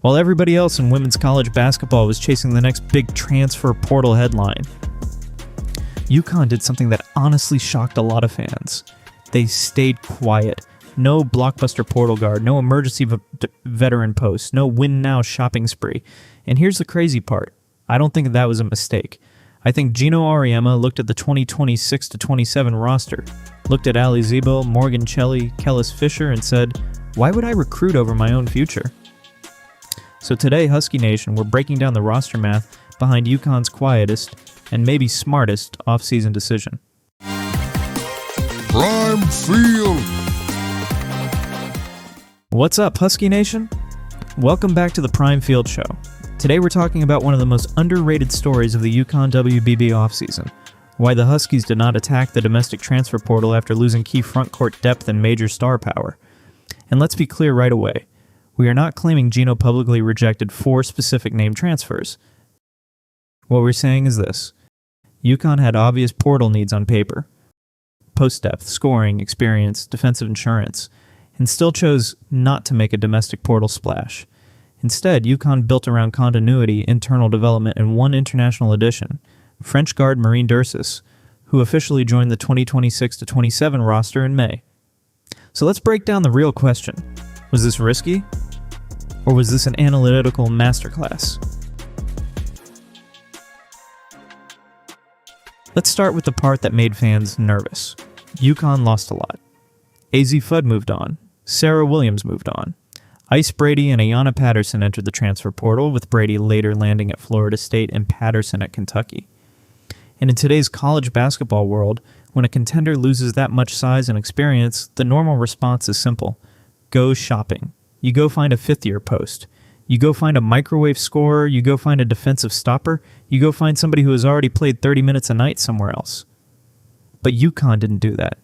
While everybody else in women's college basketball was chasing the next big transfer portal headline, UConn did something that honestly shocked a lot of fans. They stayed quiet. No blockbuster portal guard, no emergency veteran post, no win now shopping spree. And here's the crazy part. I don't think that was a mistake. I think Geno Auriemma looked at the 2026-27 roster, looked at Allie Ziebell, Morgan Cheli, Kelis Fisher, and said, why would I recruit over my own future? So today, Husky Nation, we're breaking down the roster math behind UConn's quietest and maybe smartest offseason decision. Prime Field! What's up, Husky Nation? Welcome back to the Prime Field Show. Today we're talking about one of the most underrated stories of the UConn WBB offseason, why the Huskies did not attack the domestic transfer portal after losing key frontcourt depth and major star power. And let's be clear right away. We are not claiming Geno publicly rejected 4 specific name transfers. What we're saying is this. UConn had obvious portal needs on paper. Post depth, scoring, experience, defensive insurance, and still chose not to make a domestic portal splash. Instead, UConn built around continuity, internal development, and one international addition, French guard Marine Dursus, who officially joined the 2026-27 roster in May. So let's break down the real question. Was this risky? Or was this an analytical masterclass? Let's start with the part that made fans nervous. UConn lost a lot. AZ Fudd moved on. Sarah Williams moved on. Ice Brady and Ayanna Patterson entered the transfer portal, with Brady later landing at Florida State and Patterson at Kentucky. And in today's college basketball world, when a contender loses that much size and experience, the normal response is simple. Go shopping. You go find a fifth-year post. You go find a microwave scorer. You go find a defensive stopper. You go find somebody who has already played 30 minutes a night somewhere else. But UConn didn't do that.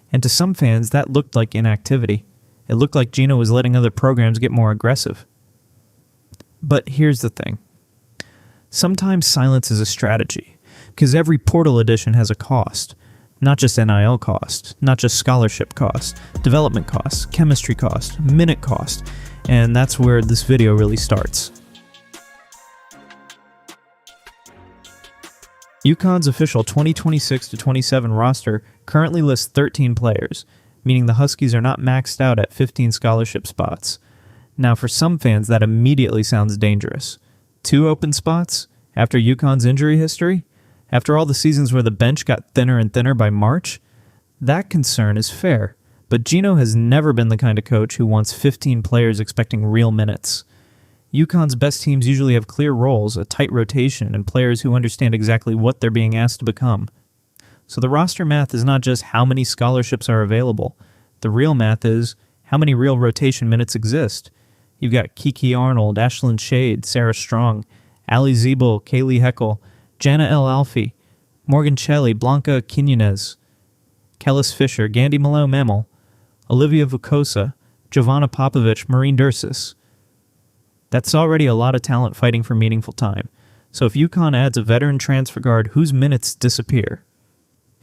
And to some fans, that looked like inactivity. It looked like Geno was letting other programs get more aggressive. But here's the thing. Sometimes silence is a strategy, because every portal addition has a cost. Not just NIL cost, not just scholarship cost, development cost, chemistry cost, minute cost, and that's where this video really starts. UConn's official 2026-27 roster currently lists 13 players, meaning the Huskies are not maxed out at 15 scholarship spots. Now, for some fans, that immediately sounds dangerous. 2 open spots? After UConn's injury history? After all the seasons where the bench got thinner and thinner by March? That concern is fair, but Geno has never been the kind of coach who wants 15 players expecting real minutes. UConn's best teams usually have clear roles, a tight rotation, and players who understand exactly what they're being asked to become. So the roster math is not just how many scholarships are available. The real math is how many real rotation minutes exist. You've got Kiki Arnold, Ashlyn Shade, Sarah Strong, Allie Ziebell, Kaylee Heckel, Jana Alfie, Morgan Cheli, Blanca Quinones, Kelis Fisher, Gandhi Malo-Mammal, Olivia Vukosa, Giovanna Popovich, Marine Dursus. That's already a lot of talent fighting for meaningful time. So if UConn adds a veteran transfer guard, whose minutes disappear?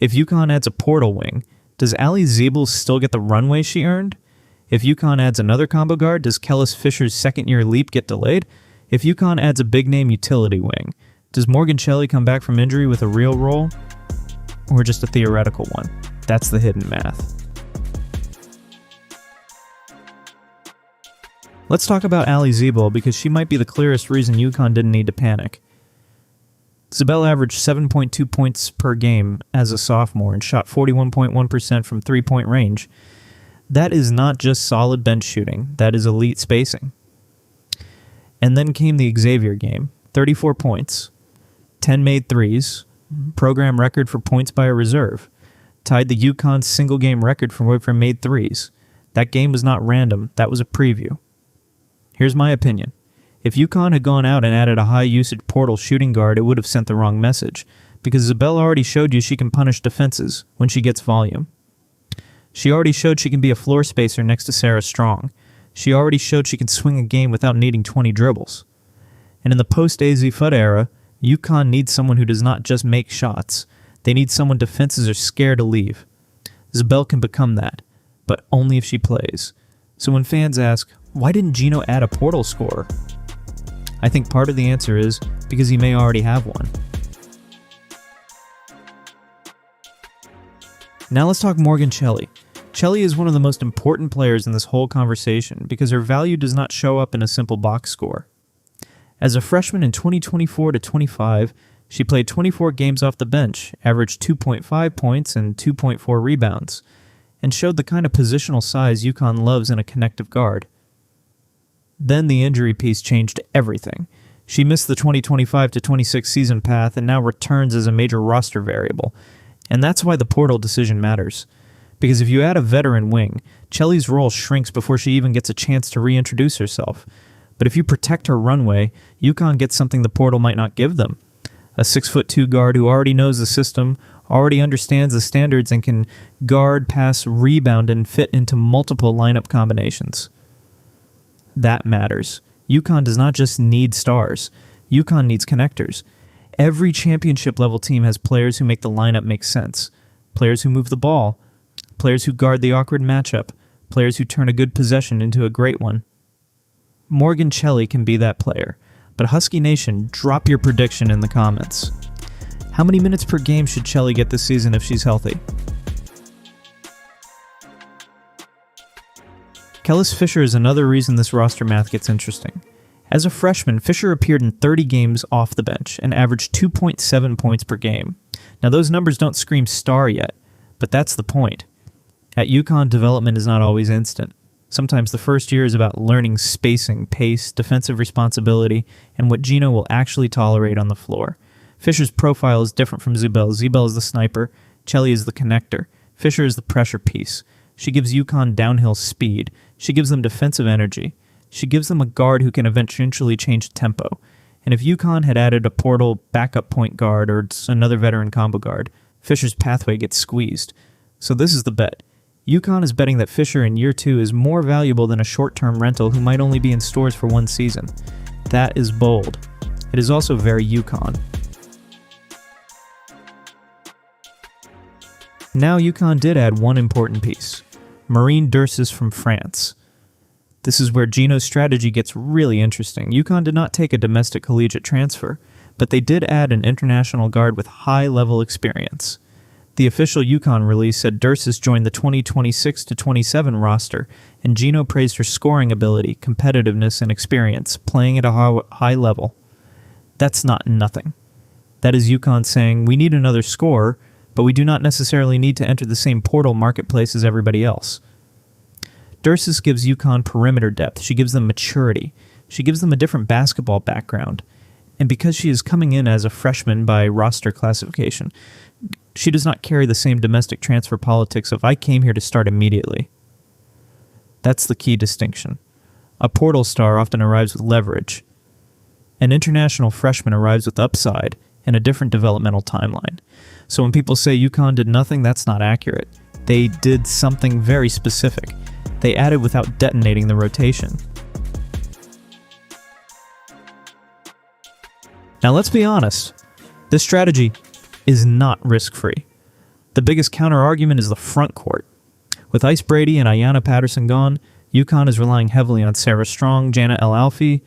If UConn adds a portal wing, does Allie Ziebell still get the runway she earned? If UConn adds another combo guard, does Kelis Fisher's second-year leap get delayed? If UConn adds a big-name utility wing, does Morgan Cheli come back from injury with a real role? Or just a theoretical one? That's the hidden math. Let's talk about Allie Ziebell because she might be the clearest reason UConn didn't need to panic. Ziebell averaged 7.2 points per game as a sophomore and shot 41.1% from three-point range. That is not just solid bench shooting, that is elite spacing. And then came the Xavier game, 34 points, 10 made threes, program record for points by a reserve, tied the UConn single-game record for made threes. That game was not random, that was a preview. Here's my opinion. If UConn had gone out and added a high-usage portal shooting guard, it would have sent the wrong message, because Ziebell already showed you she can punish defenses when she gets volume. She already showed she can be a floor spacer next to Sarah Strong. She already showed she can swing a game without needing 20 dribbles. And in the post-AZ Fudd era, UConn needs someone who does not just make shots. They need someone defenses are scared to leave. Ziebell can become that, but only if she plays. So when fans ask, why didn't Geno add a portal scorer? I think part of the answer is because he may already have one. Now let's talk Morgan Cheli. Cheli is one of the most important players in this whole conversation because her value does not show up in a simple box score. As a freshman in 2024-25, she played 24 games off the bench, averaged 2.5 points and 2.4 rebounds, and showed the kind of positional size UConn loves in a connective guard. Then the injury piece changed everything. She missed the 2025-26 season path and now returns as a major roster variable. And that's why the portal decision matters. Because if you add a veteran wing, Cheli's role shrinks before she even gets a chance to reintroduce herself. But if you protect her runway, UConn gets something the portal might not give them. A 6'2" guard who already knows the system, already understands the standards, and can guard, pass, rebound, and fit into multiple lineup combinations. That matters. UConn does not just need stars. UConn needs connectors. Every championship-level team has players who make the lineup make sense. Players who move the ball. Players who guard the awkward matchup. Players who turn a good possession into a great one. Morgan Cheli can be that player. But Husky Nation, drop your prediction in the comments. How many minutes per game should Cheli get this season if she's healthy? Kelis Fisher is another reason this roster math gets interesting. As a freshman, Fisher appeared in 30 games off the bench and averaged 2.7 points per game. Now those numbers don't scream star yet, but that's the point. At UConn, development is not always instant. Sometimes the first year is about learning spacing, pace, defensive responsibility, and what Geno will actually tolerate on the floor. Fisher's profile is different from Ziebell. Ziebell is the sniper, Cheli is the connector, Fisher is the pressure piece. She gives UConn downhill speed. She gives them defensive energy. She gives them a guard who can eventually change tempo. And if UConn had added a portal backup point guard or another veteran combo guard, Fisher's pathway gets squeezed. So this is the bet. UConn is betting that Fisher in year 2 is more valuable than a short-term rental who might only be in stores for one season. That is bold. It is also very UConn. Now UConn did add one important piece. Marine Dursus from France. This is where Geno's strategy gets really interesting. UConn did not take a domestic collegiate transfer, but they did add an international guard with high-level experience. The official UConn release said Durses joined the 2026-27 roster, and Geno praised her scoring ability, competitiveness, and experience, playing at a high level. That's not nothing. That is UConn saying, we need another scorer, but we do not necessarily need to enter the same portal marketplace as everybody else. Durses gives UConn perimeter depth. She gives them maturity. She gives them a different basketball background. And because she is coming in as a freshman by roster classification, she does not carry the same domestic transfer politics of I came here to start immediately. That's the key distinction. A portal star often arrives with leverage. An international freshman arrives with upside and a different developmental timeline. So when people say UConn did nothing, that's not accurate. They did something very specific. They added without detonating the rotation. Now let's be honest. This strategy is not risk-free. The biggest counter-argument is the front court. With Ice Brady and Ayanna Patterson gone, UConn is relying heavily on Sarah Strong, Jana El-Alfi,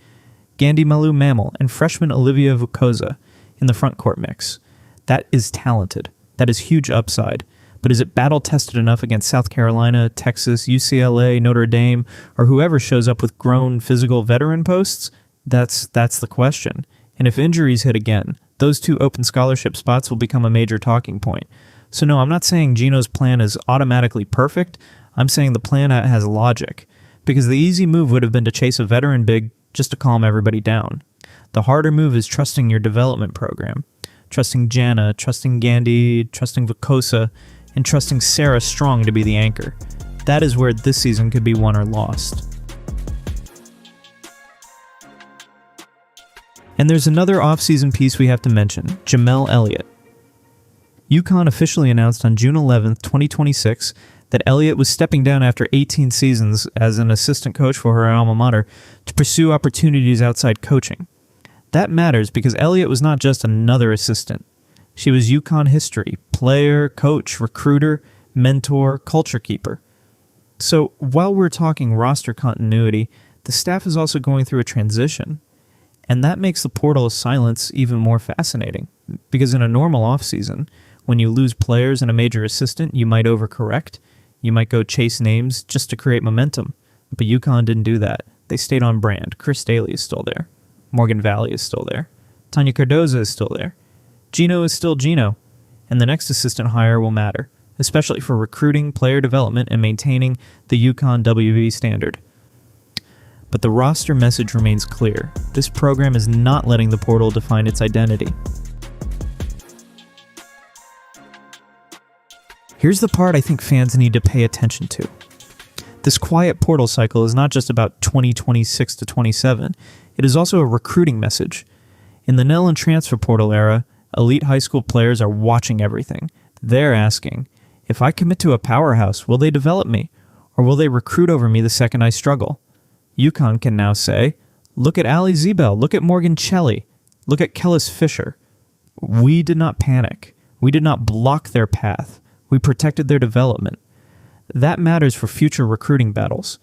Gandhi Malu Mammal, and freshman Olivia Vukosa in the front court mix. That is talented. That is huge upside. But is it battle-tested enough against South Carolina, Texas, UCLA, Notre Dame, or whoever shows up with grown physical veteran posts? That's the question. And if injuries hit again, those 2 open scholarship spots will become a major talking point. So no, I'm not saying Geno's plan is automatically perfect. I'm saying the plan has logic. Because the easy move would have been to chase a veteran big just to calm everybody down. The harder move is trusting your development program. Trusting Jana, trusting Gandhi, trusting Vukosa, and trusting Sarah Strong to be the anchor. That is where this season could be won or lost. And there's another offseason piece we have to mention, Jamelle Elliott. UConn officially announced on June 11, 2026, that Elliott was stepping down after 18 seasons as an assistant coach for her alma mater to pursue opportunities outside coaching. That matters because Elliott was not just another assistant. She was UConn history, player, coach, recruiter, mentor, culture keeper. So while we're talking roster continuity, the staff is also going through a transition. And that makes the portal silence even more fascinating, because in a normal offseason, when you lose players and a major assistant, you might overcorrect, you might go chase names just to create momentum. But UConn didn't do that. They stayed on brand. Chris Daly is still there. Morgan Valley is still there. Tanya Cardoza is still there. Geno is still Geno. And the next assistant hire will matter, especially for recruiting, player development, and maintaining the UConn WBB standard. But the roster message remains clear. This program is not letting the portal define its identity. Here's the part I think fans need to pay attention to. This quiet portal cycle is not just about 2026 to 27. It is also a recruiting message. In the NIL and transfer portal era, elite high school players are watching everything. They're asking, if I commit to a powerhouse, will they develop me? Or will they recruit over me the second I struggle? UConn can now say, look at Allie Ziebell, look at Cheli, look at Kelis Fisher. We did not panic. We did not block their path. We protected their development. That matters for future recruiting battles.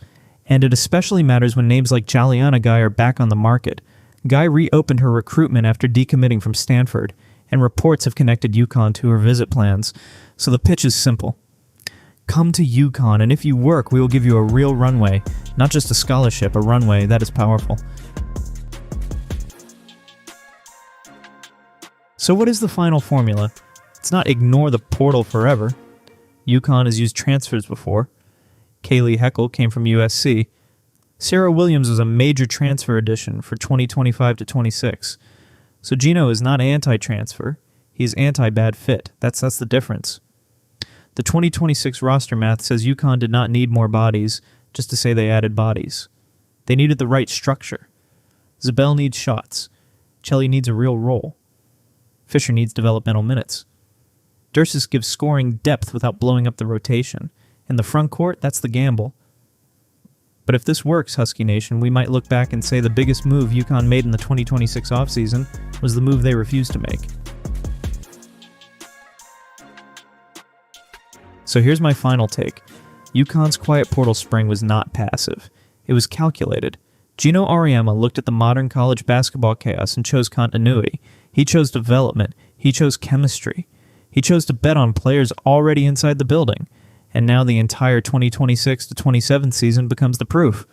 And it especially matters when names like Jaliana Guy are back on the market. Guy reopened her recruitment after decommitting from Stanford, and reports have connected UConn to her visit plans. So the pitch is simple. Come to UConn, and if you work, we will give you a real runway. Not just a scholarship, a runway that is powerful. So what is the final formula? It's not ignore the portal forever. UConn has used transfers before. Kaylee Heckel came from USC. Sarah Williams was a major transfer addition for 2025 to 26. So Geno is not anti-transfer. He's anti-bad fit. That's the difference. The 2026 roster math says UConn did not need more bodies just to say they added bodies. They needed the right structure. Ziebell needs shots. Cheli needs a real role. Fisher needs developmental minutes. Durses gives scoring depth without blowing up the rotation. In the front court, that's the gamble. But if this works, Husky Nation, we might look back and say the biggest move UConn made in the 2026 offseason was the move they refused to make. So here's my final take. UConn's quiet portal spring was not passive. It was calculated. Geno Auriemma looked at the modern college basketball chaos and chose continuity. He chose development. He chose chemistry. He chose to bet on players already inside the building. And now the entire 2026 to 27 season becomes the proof.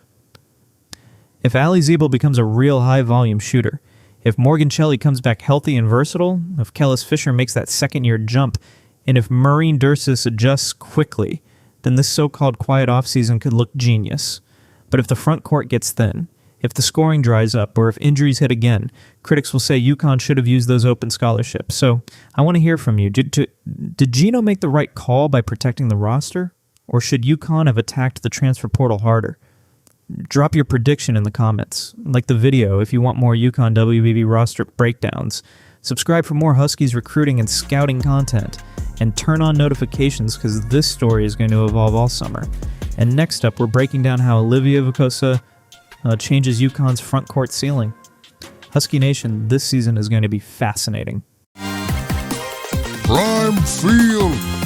If Allie Ziebell becomes a real high-volume shooter, if Morgan Cheli comes back healthy and versatile, if Kelis Fisher makes that second-year jump, and if Marine Dursus adjusts quickly, then this so-called quiet offseason could look genius. But if the front court gets thin, if the scoring dries up, or if injuries hit again, critics will say UConn should have used those open scholarships. So I want to hear from you. Did Geno make the right call by protecting the roster? Or should UConn have attacked the transfer portal harder? Drop your prediction in the comments. Like the video if you want more UConn WBB roster breakdowns. Subscribe for more Huskies recruiting and scouting content. And turn on notifications because this story is going to evolve all summer. And next up, we're breaking down how Olivia Vukosa changes UConn's front court ceiling. Husky Nation, this season is going to be fascinating. Prime Field.